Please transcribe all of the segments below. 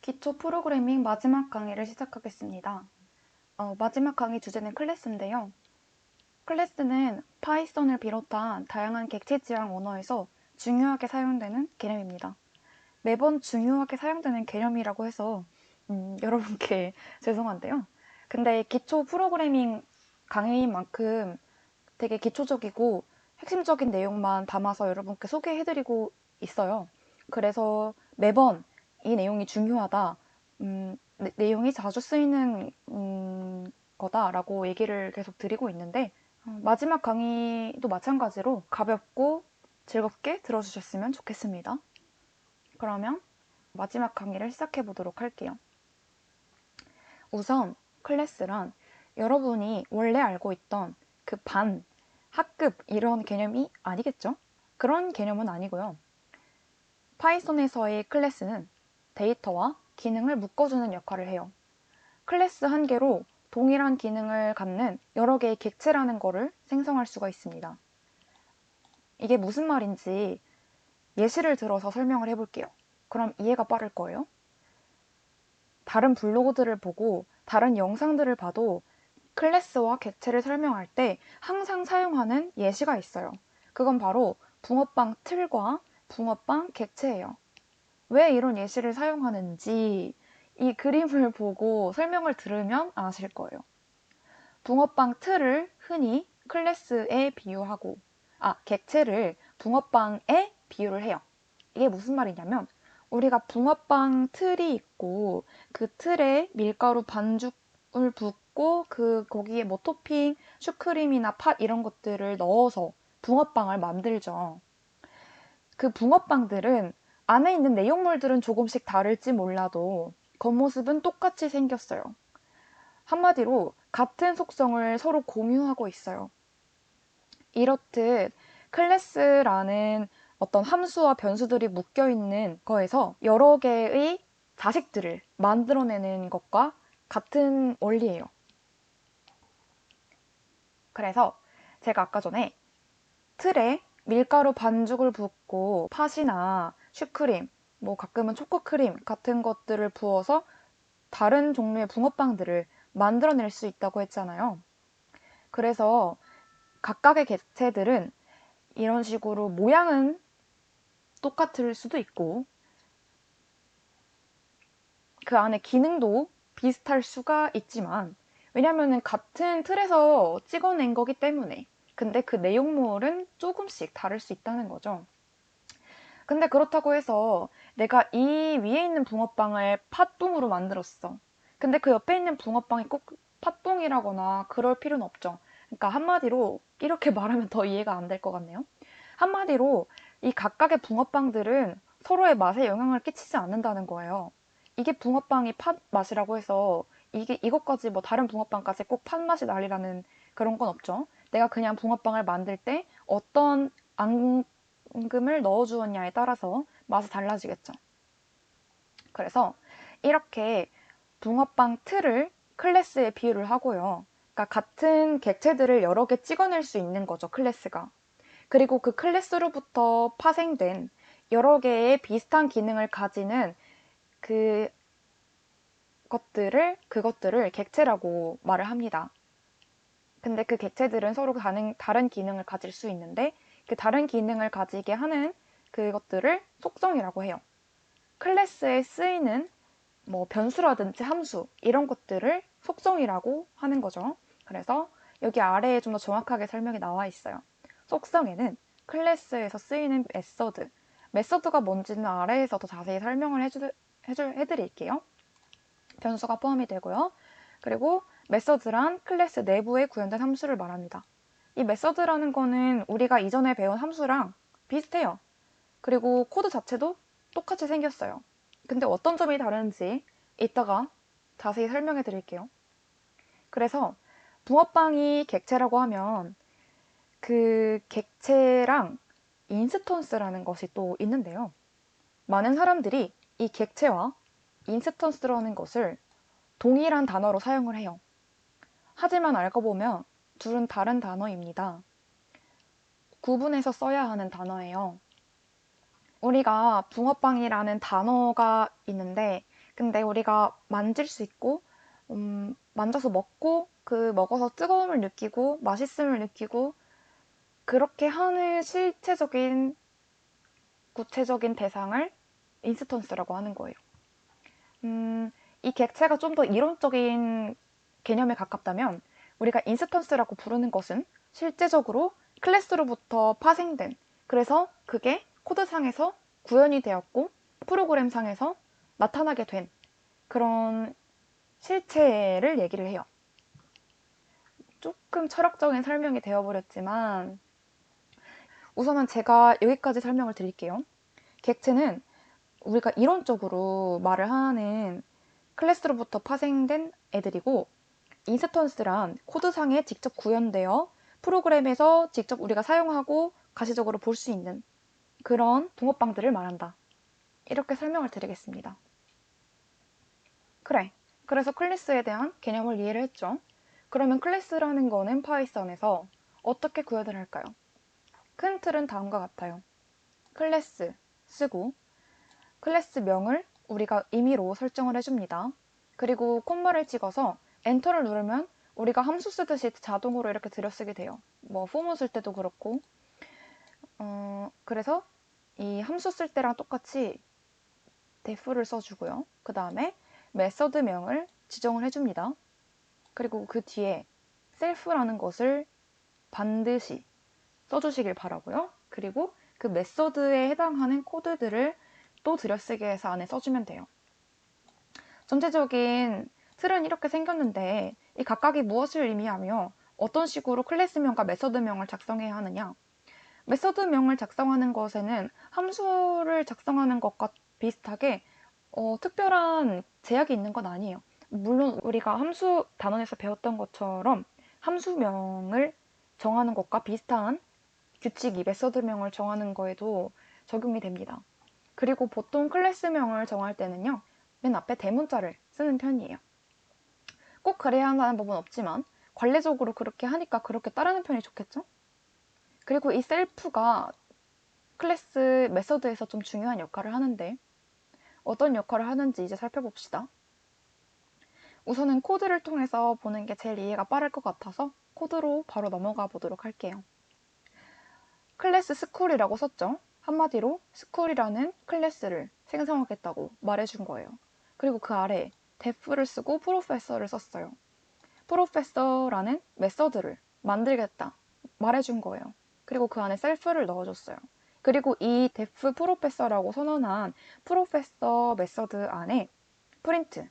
기초 프로그래밍 마지막 강의를 시작하겠습니다. 마지막 강의 주제는 클래스인데요. 클래스는 파이썬을 비롯한 다양한 객체 지향 언어에서 중요하게 사용되는 개념입니다. 매번 중요하게 사용되는 개념이라고 해서 여러분께 죄송한데요. 근데 기초 프로그래밍 강의인 만큼 되게 기초적이고 핵심적인 내용만 담아서 여러분께 소개해드리고 있어요. 그래서 매번 이 내용이 중요하다, 내용이 자주 쓰이는 거다라고 얘기를 계속 드리고 있는데 마지막 강의도 마찬가지로 가볍고 즐겁게 들어주셨으면 좋겠습니다. 그러면 마지막 강의를 시작해 보도록 할게요. 우선 클래스란 여러분이 원래 알고 있던 그 반, 학급 이런 개념이 아니겠죠? 그런 개념은 아니고요. 파이썬에서의 클래스는 데이터와 기능을 묶어주는 역할을 해요. 클래스 한 개로 동일한 기능을 갖는 여러 개의 객체라는 거를 생성할 수가 있습니다. 이게 무슨 말인지 예시를 들어서 설명을 해볼게요. 그럼 이해가 빠를 거예요. 다른 블로그들을 보고 다른 영상들을 봐도 클래스와 객체를 설명할 때 항상 사용하는 예시가 있어요. 그건 바로 붕어빵 틀과 붕어빵 객체예요. 왜 이런 예시를 사용하는지 이 그림을 보고 설명을 들으면 아실 거예요. 붕어빵 틀을 흔히 클래스에 비유하고, 객체를 붕어빵에 비유를 해요. 이게 무슨 말이냐면, 우리가 붕어빵 틀이 있고, 그 틀에 밀가루 반죽을 붓고, 거기에 뭐 토핑, 슈크림이나 팥 이런 것들을 넣어서 붕어빵을 만들죠. 그 붕어빵들은 안에 있는 내용물들은 조금씩 다를지 몰라도 겉모습은 똑같이 생겼어요. 한마디로 같은 속성을 서로 공유하고 있어요. 이렇듯 클래스라는 어떤 함수와 변수들이 묶여 있는 거에서 여러 개의 자식들을 만들어내는 것과 같은 원리예요. 그래서 제가 아까 전에 틀에 밀가루 반죽을 붓고 팥이나 슈크림, 뭐 가끔은 초코크림 같은 것들을 부어서 다른 종류의 붕어빵들을 만들어낼 수 있다고 했잖아요. 그래서 각각의 객체들은 이런 식으로 모양은 똑같을 수도 있고 그 안에 기능도 비슷할 수가 있지만 왜냐면은 같은 틀에서 찍어낸 거기 때문에 근데 그 내용물은 조금씩 다를 수 있다는 거죠. 근데 그렇다고 해서 내가 이 위에 있는 붕어빵을 팥붕으로 만들었어. 근데 그 옆에 있는 붕어빵이 꼭 팥붕이라거나 그럴 필요는 없죠. 그러니까 한마디로 이렇게 말하면 더 이해가 안 될 것 같네요. 한마디로 이 각각의 붕어빵들은 서로의 맛에 영향을 끼치지 않는다는 거예요. 이게 붕어빵이 팥 맛이라고 해서 이것까지 뭐 다른 붕어빵까지 꼭 팥 맛이 나리라는 그런 건 없죠. 내가 그냥 붕어빵을 만들 때 어떤 앙금을 넣어주었냐에 따라서 맛이 달라지겠죠. 그래서 이렇게 붕어빵 틀을 클래스에 비유를 하고요. 그러니까 같은 객체들을 여러 개 찍어낼 수 있는 거죠, 클래스가. 그리고 그 클래스로부터 파생된 여러 개의 비슷한 기능을 가지는 그것들을 객체라고 말을 합니다. 근데 그 객체들은 서로 다른 기능을 가질 수 있는데 그 다른 기능을 가지게 하는 그것들을 속성이라고 해요. 클래스에 쓰이는 뭐 변수라든지 함수 이런 것들을 속성이라고 하는 거죠. 그래서 여기 아래에 좀 더 정확하게 설명이 나와 있어요. 속성에는 클래스에서 쓰이는 메서드가 뭔지는 아래에서 더 자세히 설명을 해드릴게요. 변수가 포함이 되고요. 그리고 메서드란 클래스 내부에 구현된 함수를 말합니다. 이 메서드라는 거는 우리가 이전에 배운 함수랑 비슷해요. 그리고 코드 자체도 똑같이 생겼어요. 근데 어떤 점이 다른지 이따가 자세히 설명해 드릴게요. 그래서 붕어빵이 객체라고 하면 그 객체랑 인스턴스라는 것이 또 있는데요. 많은 사람들이 이 객체와 인스턴스라는 것을 동일한 단어로 사용을 해요. 하지만 알고 보면 둘은 다른 단어입니다. 구분해서 써야 하는 단어예요. 우리가 붕어빵이라는 단어가 있는데 근데 우리가 만질 수 있고, 만져서 먹고, 그 먹어서 뜨거움을 느끼고, 맛있음을 느끼고, 그렇게 하는 실체적인, 구체적인 대상을 인스턴스라고 하는 거예요. 이 객체가 좀 더 이론적인 개념에 가깝다면, 우리가 인스턴스라고 부르는 것은 실제적으로 클래스로부터 파생된, 그래서 그게 코드상에서 구현이 되었고, 프로그램상에서 나타나게 된 그런 실체를 얘기를 해요. 조금 철학적인 설명이 되어버렸지만 우선은 제가 여기까지 설명을 드릴게요. 객체는 우리가 이론적으로 말을 하는 클래스로부터 파생된 애들이고, 인스턴스란 코드상에 직접 구현되어 프로그램에서 직접 우리가 사용하고 가시적으로 볼 수 있는 그런 붕어빵들을 말한다. 이렇게 설명을 드리겠습니다. 그래. 그래서 클래스에 대한 개념을 이해를 했죠. 그러면 클래스라는 거는 파이썬에서 어떻게 구현을 할까요? 큰 틀은 다음과 같아요. 클래스 쓰고 클래스명을 우리가 임의로 설정을 해줍니다. 그리고 콤마를 찍어서 엔터를 누르면 우리가 함수 쓰듯이 자동으로 이렇게 들여쓰게 돼요. 뭐 포무 쓸 때도 그렇고. 그래서 이 함수 쓸 때랑 똑같이 def를 써주고요. 그 다음에 메서드명을 지정을 해줍니다. 그리고 그 뒤에 self라는 것을 반드시 써주시길 바라고요. 그리고 그 메서드에 해당하는 코드들을 또 들여쓰기 해서 안에 써주면 돼요. 전체적인 틀은 이렇게 생겼는데 이 각각이 무엇을 의미하며 어떤 식으로 클래스명과 메서드명을 작성해야 하느냐. 메서드명을 작성하는 것에는 함수를 작성하는 것과 비슷하게 특별한 제약이 있는 건 아니에요. 물론 우리가 함수 단원에서 배웠던 것처럼 함수명을 정하는 것과 비슷한 규칙이 메서드명을 정하는 거에도 적용이 됩니다. 그리고 보통 클래스명을 정할 때는요, 맨 앞에 대문자를 쓰는 편이에요. 꼭 그래야 한다는 법은 없지만 관례적으로 그렇게 하니까 그렇게 따르는 편이 좋겠죠? 그리고 이 셀프가 클래스 메서드에서 좀 중요한 역할을 하는데 어떤 역할을 하는지 이제 살펴봅시다. 우선은 코드를 통해서 보는 게 제일 이해가 빠를 것 같아서 코드로 바로 넘어가 보도록 할게요. 클래스 스쿨이라고 썼죠. 한마디로 스쿨이라는 클래스를 생성하겠다고 말해준 거예요. 그리고 그 아래 def를 쓰고 프로페서를 썼어요. 프로페서라는 메서드를 만들겠다 말해준 거예요. 그리고 그 안에 셀프를 넣어줬어요. 그리고 이 def 프로페서라고 선언한 프로페서 메서드 안에 프린트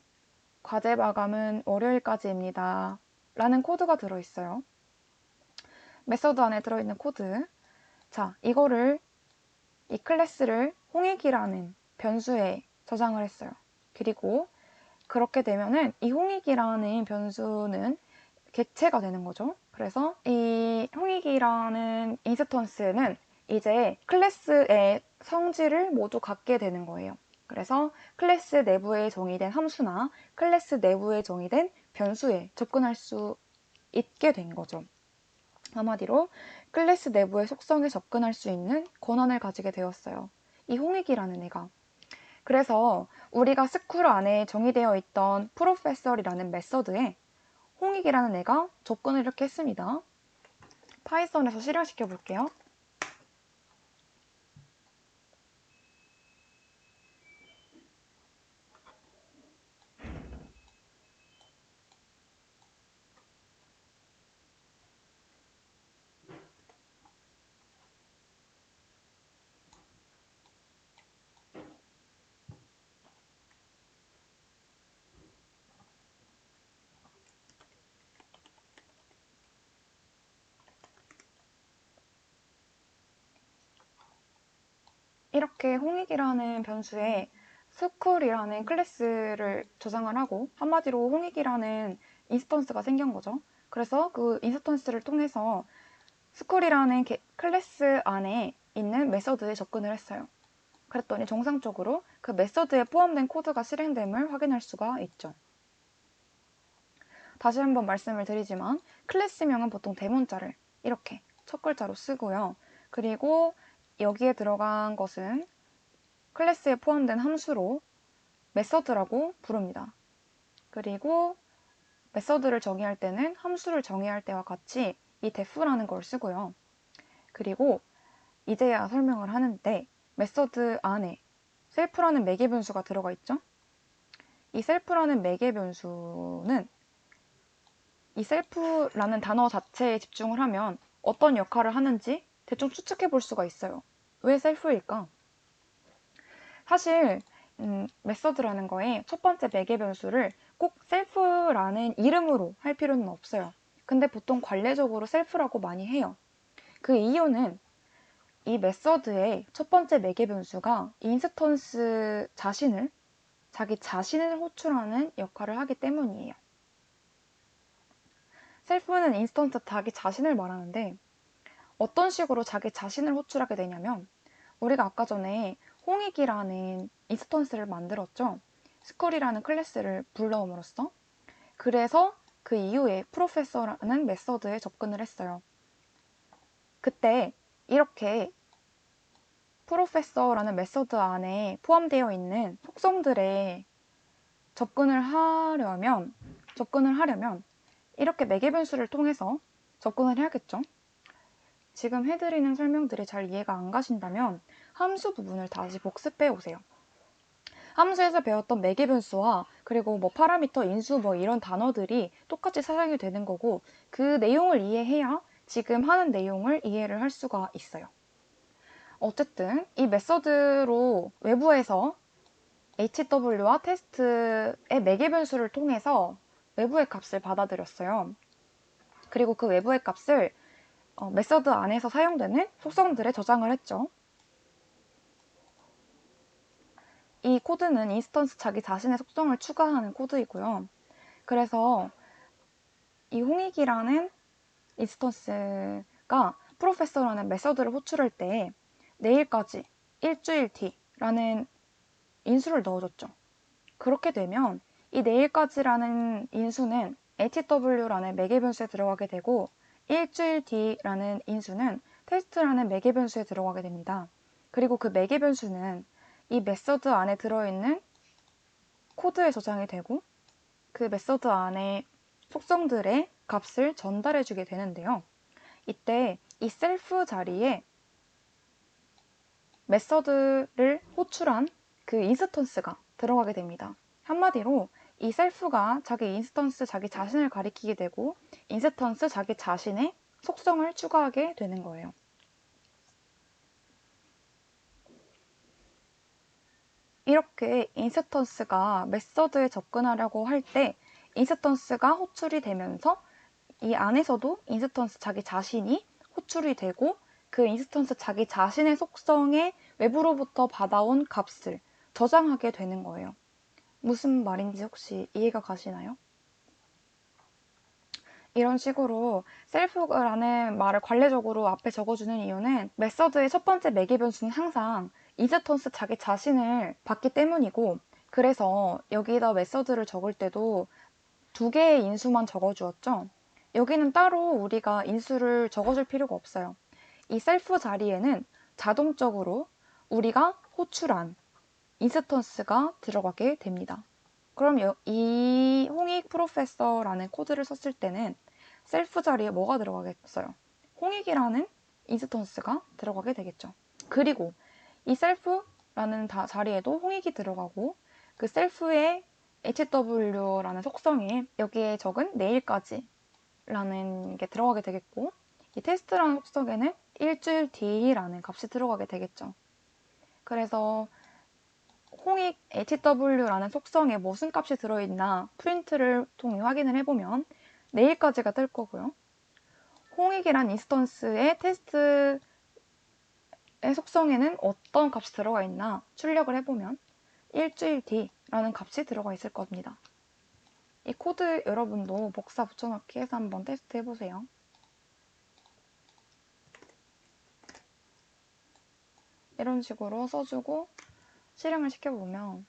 과제 마감은 월요일까지입니다 라는 코드가 들어있어요. 메서드 안에 들어있는 코드. 자, 이거를 이 클래스를 홍익이라는 변수에 저장을 했어요. 그리고 그렇게 되면은 이 홍익이라는 변수는 객체가 되는 거죠. 그래서 이 홍익이라는 인스턴스는 이제 클래스의 성질을 모두 갖게 되는 거예요. 그래서 클래스 내부에 정의된 함수나 클래스 내부에 정의된 변수에 접근할 수 있게 된 거죠. 한마디로 클래스 내부의 속성에 접근할 수 있는 권한을 가지게 되었어요. 이 홍익이라는 애가. 그래서 우리가 스쿨 안에 정의되어 있던 프로페서리라는 메서드에 홍익이라는 애가 접근을 이렇게 했습니다. 파이썬에서 실행시켜 볼게요. 이렇게 홍익이라는 변수에 스쿨이라는 클래스를 저장을 하고 한마디로 홍익이라는 인스턴스가 생긴 거죠. 그래서 그 인스턴스를 통해서 스쿨이라는 클래스 안에 있는 메서드에 접근을 했어요. 그랬더니 정상적으로 그 메서드에 포함된 코드가 실행됨을 확인할 수가 있죠. 다시 한번 말씀을 드리지만 클래스명은 보통 대문자를 이렇게 첫 글자로 쓰고요. 그리고 여기에 들어간 것은 클래스에 포함된 함수로 메서드라고 부릅니다. 그리고 메서드를 정의할 때는 함수를 정의할 때와 같이 이 def라는 걸 쓰고요. 그리고 이제야 설명을 하는데 메서드 안에 셀프라는 매개 변수가 들어가 있죠. 이 셀프라는 매개 변수는 이 셀프라는 단어 자체에 집중을 하면 어떤 역할을 하는지 대충 추측해 볼 수가 있어요. 왜 셀프일까? 사실 메서드라는 거에 첫 번째 매개 변수를 꼭 셀프라는 이름으로 할 필요는 없어요. 근데 보통 관례적으로 셀프라고 많이 해요. 그 이유는 이 메서드의 첫 번째 매개 변수가 인스턴스 자기 자신을 호출하는 역할을 하기 때문이에요. 셀프는 인스턴스 자기 자신을 말하는데 어떤 식으로 자기 자신을 호출하게 되냐면 우리가 아까 전에 홍익이라는 인스턴스를 만들었죠. 스컬이라는 클래스를 불러옴으로써. 그래서 그 이후에 프로페서라는 메서드에 접근을 했어요. 그때 이렇게 프로페서라는 메서드 안에 포함되어 있는 속성들에 접근을 하려면 이렇게 매개 변수를 통해서 접근을 해야겠죠. 지금 해드리는 설명들이 잘 이해가 안 가신다면 함수 부분을 다시 복습해 오세요. 함수에서 배웠던 매개 변수와 그리고 뭐 파라미터, 인수 뭐 이런 단어들이 똑같이 사용이 되는 거고 그 내용을 이해해야 지금 하는 내용을 이해를 할 수가 있어요. 어쨌든 이 메서드로 외부에서 HW와 테스트의 매개 변수를 통해서 외부의 값을 받아들였어요. 그리고 그 외부의 값을 메서드 안에서 사용되는 속성들에 저장을 했죠. 이 코드는 인스턴스 자기 자신의 속성을 추가하는 코드이고요. 그래서 이 홍익이라는 인스턴스가 프로페서라는 메서드를 호출할 때 내일까지 일주일 뒤라는 인수를 넣어줬죠. 그렇게 되면 이 내일까지라는 인수는 HW라는 매개 변수에 들어가게 되고 일주일 뒤라는 인수는 테스트라는 매개 변수에 들어가게 됩니다. 그리고 그 매개 변수는 이 메서드 안에 들어있는 코드에 저장이 되고 그 메서드 안에 속성들의 값을 전달해 주게 되는데요. 이때 이 셀프 자리에 메서드를 호출한 그 인스턴스가 들어가게 됩니다. 한마디로 이 셀프가 자기 인스턴스 자기 자신을 가리키게 되고 인스턴스 자기 자신의 속성을 추가하게 되는 거예요. 이렇게 인스턴스가 메서드에 접근하려고 할 때 인스턴스가 호출이 되면서 이 안에서도 인스턴스 자기 자신이 호출이 되고 그 인스턴스 자기 자신의 속성에 외부로부터 받아온 값을 저장하게 되는 거예요. 무슨 말인지 혹시 이해가 가시나요? 이런 식으로 셀프라는 말을 관례적으로 앞에 적어주는 이유는 메서드의 첫 번째 매개 변수는 항상 인스턴스 자기 자신을 받기 때문이고 그래서 여기다 메서드를 적을 때도 두 개의 인수만 적어주었죠. 여기는 따로 우리가 인수를 적어줄 필요가 없어요. 이 셀프 자리에는 자동적으로 우리가 호출한 인스턴스가 들어가게 됩니다. 그럼 이 홍익 프로페서라는 코드를 썼을 때는 셀프 자리에 뭐가 들어가겠어요? 홍익이라는 인스턴스가 들어가게 되겠죠. 그리고 이 셀프라는 자리에도 홍익이 들어가고 그 셀프의 HW라는 속성에 여기에 적은 내일까지 라는 게 들어가게 되겠고 이 테스트라는 속성에는 일주일 뒤라는 값이 들어가게 되겠죠. 그래서 홍익 HW라는 속성에 무슨 값이 들어있나 프린트를 통해 확인을 해보면 내일까지가 뜰 거고요. 홍익이란 인스턴스의 테스트의 속성에는 어떤 값이 들어가 있나 출력을 해보면 일주일 뒤라는 값이 들어가 있을 겁니다. 이 코드 여러분도 복사 붙여넣기 해서 한번 테스트 해보세요. 이런 식으로 써주고 실행을 시켜보면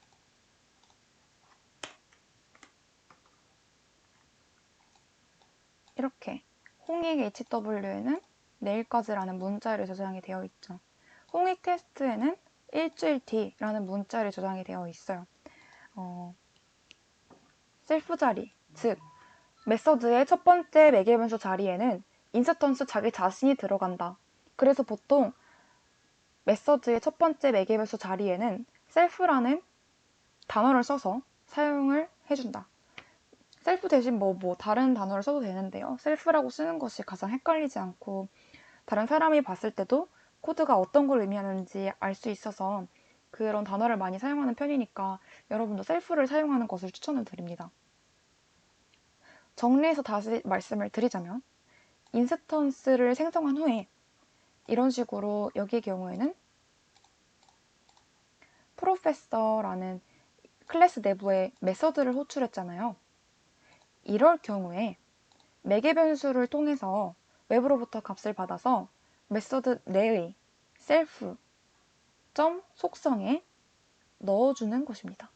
이렇게 홍익 HW에는 내일까지라는 문자열이 저장이 되어 있죠. 홍익 테스트에는 일주일 뒤라는 문자열이 저장이 되어 있어요. 셀프 자리, 즉 메서드의 첫 번째 매개 변수 자리에는 인스턴스 자기 자신이 들어간다. 그래서 보통 메서드의 첫 번째 매개 변수 자리에는 셀프라는 단어를 써서 사용을 해준다. 셀프 대신 뭐 다른 단어를 써도 되는데요. 셀프라고 쓰는 것이 가장 헷갈리지 않고 다른 사람이 봤을 때도 코드가 어떤 걸 의미하는지 알 수 있어서 그런 단어를 많이 사용하는 편이니까 여러분도 셀프를 사용하는 것을 추천을 드립니다. 정리해서 다시 말씀을 드리자면 인스턴스를 생성한 후에 이런 식으로 여기의 경우에는 프로페서라는 클래스 내부에 메서드를 호출했잖아요. 이럴 경우에 매개 변수를 통해서 외부로부터 값을 받아서 메서드 내의 셀프 점 속성에 넣어주는 것입니다.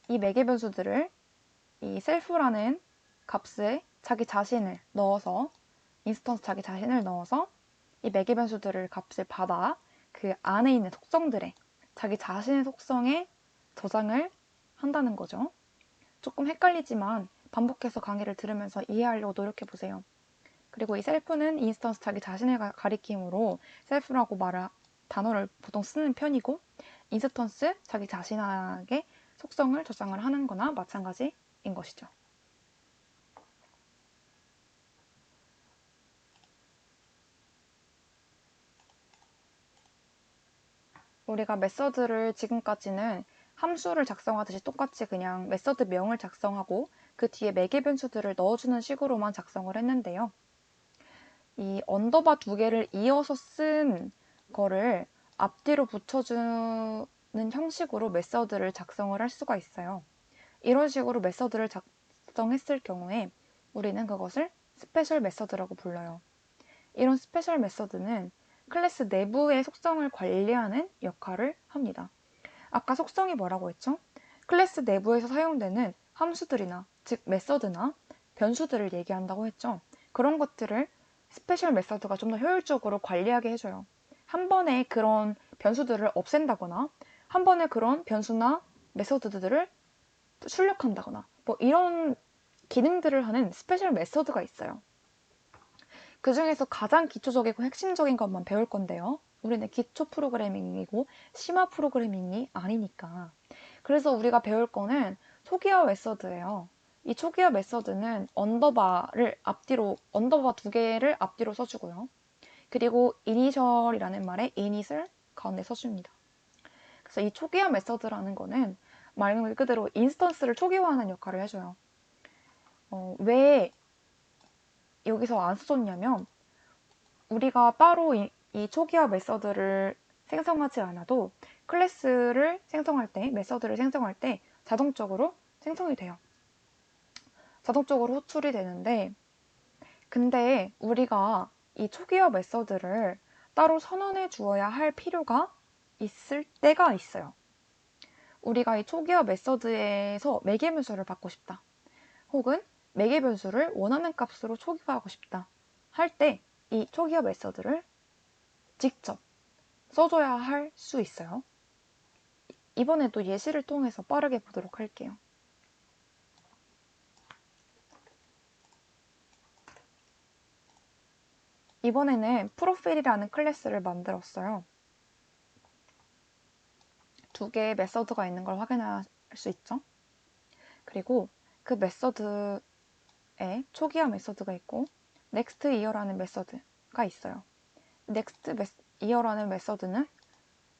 이 매개 변수들을 이 셀프라는 값에 자기 자신을 넣어서 인스턴스 자기 자신을 넣어서 이 매개 변수들을 값을 받아 그 안에 있는 속성들에 자기 자신의 속성에 저장을 한다는 거죠. 조금 헷갈리지만 반복해서 강의를 들으면서 이해하려고 노력해보세요. 그리고 이 셀프는 인스턴스 자기 자신을 가리킴으로 셀프라고 단어를 보통 쓰는 편이고 인스턴스 자기 자신에게 속성을 저장을 하는 거나 마찬가지인 것이죠. 우리가 메서드를 지금까지는 함수를 작성하듯이 똑같이 그냥 메서드 명을 작성하고 그 뒤에 매개 변수들을 넣어주는 식으로만 작성을 했는데요. 이 언더바 두 개를 이어서 쓴 거를 앞뒤로 붙여주는 형식으로 메서드를 작성을 할 수가 있어요. 이런 식으로 메서드를 작성했을 경우에 우리는 그것을 스페셜 메서드라고 불러요. 이런 스페셜 메서드는 클래스 내부의 속성을 관리하는 역할을 합니다. 아까 속성이 뭐라고 했죠? 클래스 내부에서 사용되는 함수들이나 즉 메서드나 변수들을 얘기한다고 했죠. 그런 것들을 스페셜 메서드가 좀 더 효율적으로 관리하게 해줘요. 한 번에 그런 변수들을 없앤다거나 한 번에 그런 변수나 메서드들을 출력한다거나 뭐 이런 기능들을 하는 스페셜 메서드가 있어요. 그 중에서 가장 기초적이고 핵심적인 것만 배울 건데요. 우리는 기초 프로그래밍이고 심화 프로그래밍이 아니니까. 그래서 우리가 배울 거는 초기화 메서드예요. 이 초기화 메서드는 언더바 두 개를 앞뒤로 써주고요. 그리고 initial이라는 말에 init을 가운데 써줍니다. 그래서 이 초기화 메서드라는 거는 말 그대로 인스턴스를 초기화하는 역할을 해줘요. 왜 여기서 안 써줬냐면 우리가 따로 이 초기화 메서드를 생성하지 않아도 클래스를 생성할 때, 메서드를 생성할 때 자동적으로 생성이 돼요. 자동적으로 호출이 되는데 근데 우리가 이 초기화 메서드를 따로 선언해 주어야 할 필요가 있을 때가 있어요. 우리가 이 초기화 메서드에서 매개 변수를 받고 싶다. 혹은 매개 변수를 원하는 값으로 초기화하고 싶다. 할 때 이 초기화 메서드를 직접 써줘야 할 수 있어요. 이번에도 예시를 통해서 빠르게 보도록 할게요. 이번에는 프로필이라는 클래스를 만들었어요. 두 개의 메서드가 있는 걸 확인할 수 있죠. 그리고 그 메서드에 초기화 메서드가 있고 next year라는 메서드가 있어요. next year라는 메서드는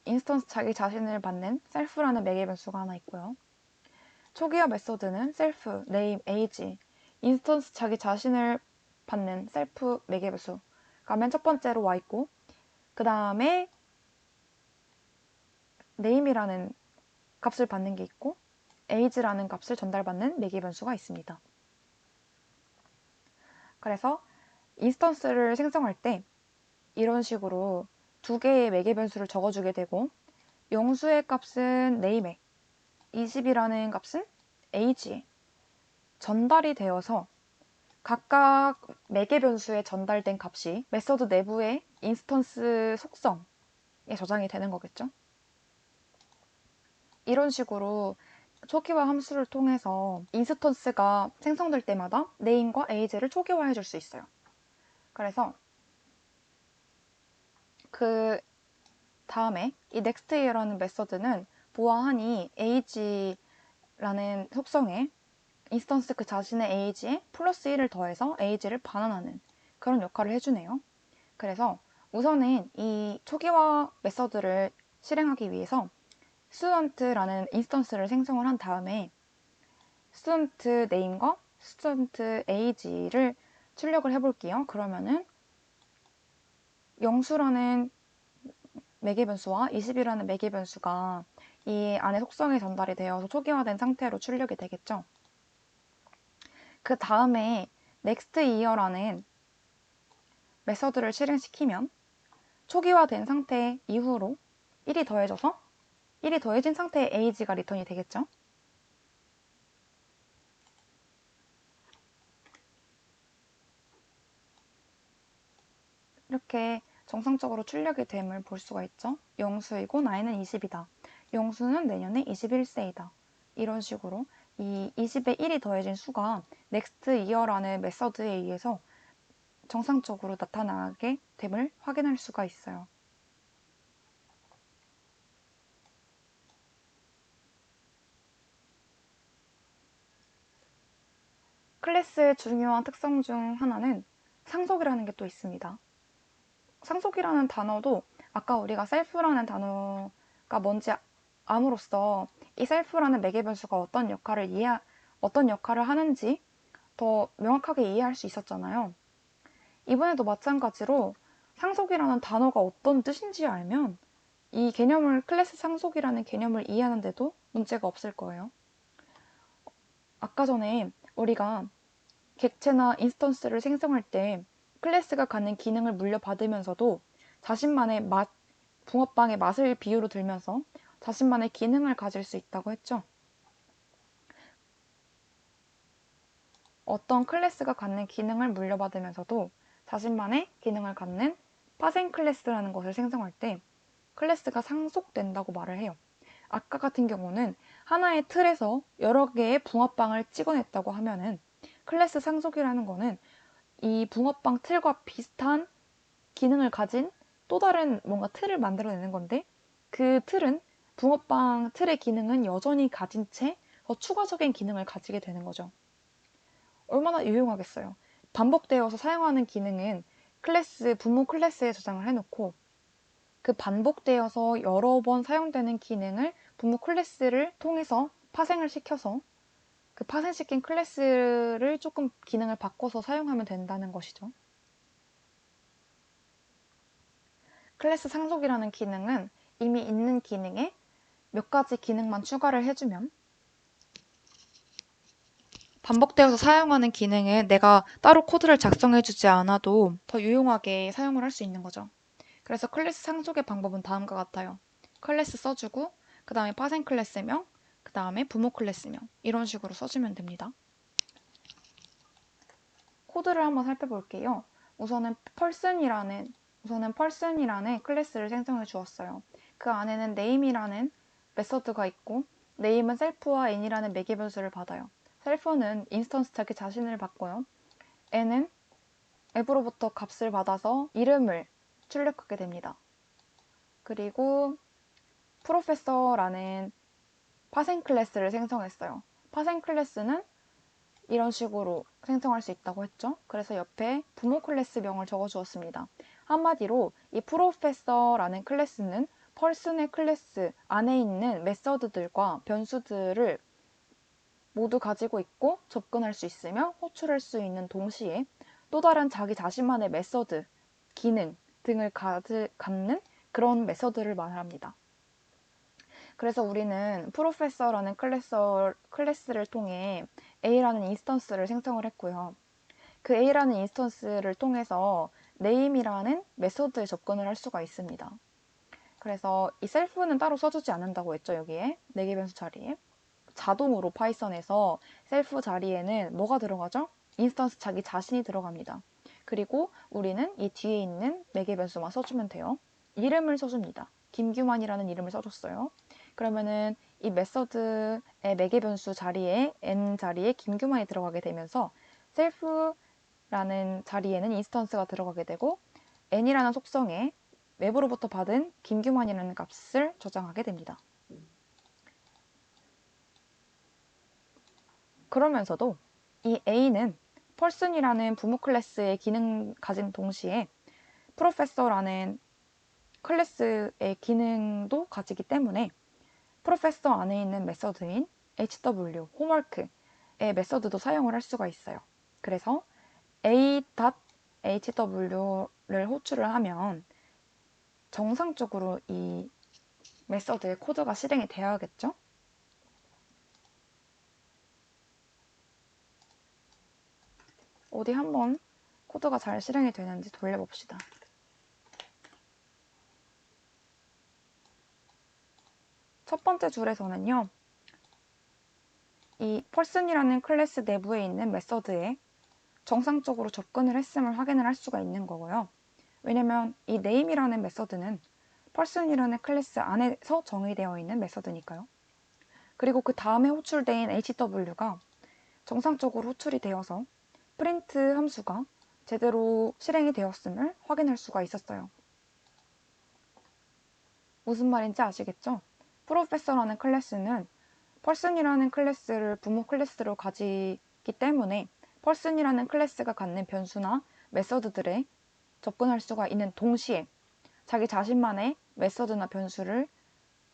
인스턴스 자기 자신을 받는 self라는 매개 변수가 하나 있고요. 초기화 메서드는 self, name, age, 인스턴스 자기 자신을 받는 self 매개 변수가 맨 첫 번째로 와 있고 그 다음에 name이라는 값을 받는 게 있고 age라는 값을 전달받는 매개 변수가 있습니다. 그래서 인스턴스를 생성할 때 이런 식으로 두 개의 매개 변수를 적어주게 되고 영수의 값은 name에 20이라는 값은 age에 전달이 되어서 각각 매개 변수에 전달된 값이 메서드 내부의 인스턴스 속성에 저장이 되는 거겠죠. 이런 식으로 초기화 함수를 통해서 인스턴스가 생성될 때마다 name과 age를 초기화해 줄 수 있어요. 그래서 그 다음에 이 nextYear라는 메서드는 보아하니 age라는 속성에 인스턴스 그 자신의 age에 플러스 1을 더해서 age를 반환하는 그런 역할을 해주네요. 그래서 우선은 이 초기화 메서드를 실행하기 위해서 student라는 인스턴스를 생성을 한 다음에 student name과 student age를 출력을 해볼게요. 그러면은 영수라는 매개 변수와 20이라는 매개 변수가 이 안에 속성에 전달이 되어서 초기화된 상태로 출력이 되겠죠. 그 다음에 nextYear라는 메서드를 실행시키면 초기화된 상태 이후로 1이 더해져서 1이 더해진 상태의 age가 리턴이 되겠죠. 이렇게 정상적으로 출력이 됨을 볼 수가 있죠. 영수이고 나이는 20이다. 영수는 내년에 21세이다. 이런 식으로 이 20에 1이 더해진 수가 nextYear라는 메서드에 의해서 정상적으로 나타나게 됨을 확인할 수가 있어요. 클래스의 중요한 특성 중 하나는 상속이라는 게 또 있습니다. 상속이라는 단어도 아까 우리가 self라는 단어가 뭔지 암으로써 이 self라는 매개 변수가 어떤 역할을 하는지 더 명확하게 이해할 수 있었잖아요. 이번에도 마찬가지로 상속이라는 단어가 어떤 뜻인지 알면 이 개념을 클래스 상속이라는 개념을 이해하는데도 문제가 없을 거예요. 아까 전에 우리가 객체나 인스턴스를 생성할 때 클래스가 갖는 기능을 물려받으면서도 자신만의 붕어빵의 맛을 비유로 들면서 자신만의 기능을 가질 수 있다고 했죠. 어떤 클래스가 갖는 기능을 물려받으면서도 자신만의 기능을 갖는 파생 클래스라는 것을 생성할 때 클래스가 상속된다고 말을 해요. 아까 같은 경우는 하나의 틀에서 여러 개의 붕어빵을 찍어냈다고 하면은 클래스 상속이라는 거는 이 붕어빵 틀과 비슷한 기능을 가진 또 다른 뭔가 틀을 만들어내는 건데 그 틀은 붕어빵 틀의 기능은 여전히 가진 채 더 추가적인 기능을 가지게 되는 거죠. 얼마나 유용하겠어요. 반복되어서 사용하는 기능은 부모 클래스에 저장을 해놓고 그 반복되어서 여러 번 사용되는 기능을 부모 클래스를 통해서 파생을 시켜서 그 파생시킨 클래스를 조금 기능을 바꿔서 사용하면 된다는 것이죠. 클래스 상속이라는 기능은 이미 있는 기능에 몇 가지 기능만 추가를 해주면 반복되어서 사용하는 기능은 내가 따로 코드를 작성해주지 않아도 더 유용하게 사용을 할 수 있는 거죠. 그래서 클래스 상속의 방법은 다음과 같아요. 클래스 써주고 그 다음에 파생 클래스명, 그 다음에 부모 클래스명 이런 식으로 써주면 됩니다. 코드를 한번 살펴볼게요. 우선은 person이라는 클래스를 생성해 주었어요. 그 안에는 name이라는 메서드가 있고 name은 self와 n이라는 매개 변수를 받아요. self는 인스턴스 자기 자신을 받고요. n은 앱으로부터 값을 받아서 이름을 출력하게 됩니다. 그리고 professor라는 파생 클래스를 생성했어요. 파생 클래스는 이런 식으로 생성할 수 있다고 했죠. 그래서 옆에 부모 클래스명을 적어주었습니다. 한마디로 이 프로페서라는 클래스는 펄슨의 클래스 안에 있는 메서드들과 변수들을 모두 가지고 있고 접근할 수 있으며 호출할 수 있는 동시에 또 다른 자기 자신만의 메서드, 기능 등을 갖는 그런 메서드를 말합니다. 그래서 우리는 프로페서라는 클래스를 통해 A라는 인스턴스를 생성을 했고요. 그 A라는 인스턴스를 통해서 name이라는 메소드에 접근을 할 수가 있습니다. 그래서 이 self는 따로 써주지 않는다고 했죠. 여기에 4개 변수 자리에. 자동으로 파이썬에서 self 자리에는 뭐가 들어가죠? 인스턴스 자기 자신이 들어갑니다. 그리고 우리는 이 뒤에 있는 4개 변수만 써주면 돼요. 이름을 써줍니다. 김규만이라는 이름을 써줬어요. 그러면은 이 메서드의 매개 변수 자리에 n 자리에 김규만이 들어가게 되면서 self라는 자리에는 인스턴스가 들어가게 되고 n이라는 속성에 외부로부터 받은 김규만이라는 값을 저장하게 됩니다. 그러면서도 이 a는 person이라는 부모 클래스의 기능 가진 동시에 professor라는 클래스의 기능도 가지기 때문에 프로페서 안에 있는 메서드인 hw, 홈워크의 메서드도 사용을 할 수가 있어요. 그래서 a.hw를 호출을 하면 정상적으로 이 메서드의 코드가 실행이 되어야겠죠? 어디 한번 코드가 잘 실행이 되는지 돌려봅시다. 첫 번째 줄에서는요, 이 person이라는 클래스 내부에 있는 메서드에 정상적으로 접근을 했음을 확인을 할 수가 있는 거고요. 왜냐면 이 name이라는 메서드는 person이라는 클래스 안에서 정의되어 있는 메서드니까요. 그리고 그 다음에 호출된 hw가 정상적으로 호출이 되어서 print 함수가 제대로 실행이 되었음을 확인할 수가 있었어요. 무슨 말인지 아시겠죠? 프로페서라는 클래스는 person이라는 클래스를 부모 클래스로 가지기 때문에 person이라는 클래스가 갖는 변수나 메서드들에 접근할 수가 있는 동시에 자기 자신만의 메서드나 변수를,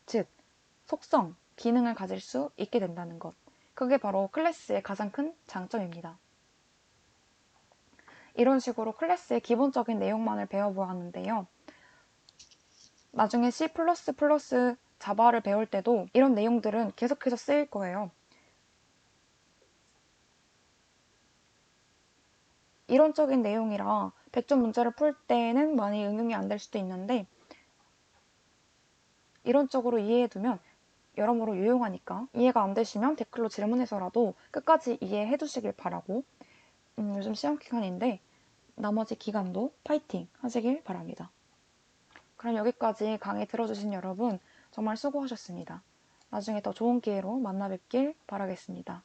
즉 속성, 기능을 가질 수 있게 된다는 것. 그게 바로 클래스의 가장 큰 장점입니다. 이런 식으로 클래스의 기본적인 내용만을 배워보았는데요. 나중에 C++ 자바를 배울 때도 이런 내용들은 계속해서 쓰일 거예요. 이론적인 내용이라 100점 문제를 풀 때는 많이 응용이 안 될 수도 있는데 이론적으로 이해해두면 여러모로 유용하니까 이해가 안 되시면 댓글로 질문해서라도 끝까지 이해해 두시길 바라고 요즘 시험 기간인데 나머지 기간도 파이팅 하시길 바랍니다. 그럼 여기까지 강의 들어주신 여러분 정말 수고하셨습니다. 나중에 더 좋은 기회로 만나 뵙길 바라겠습니다.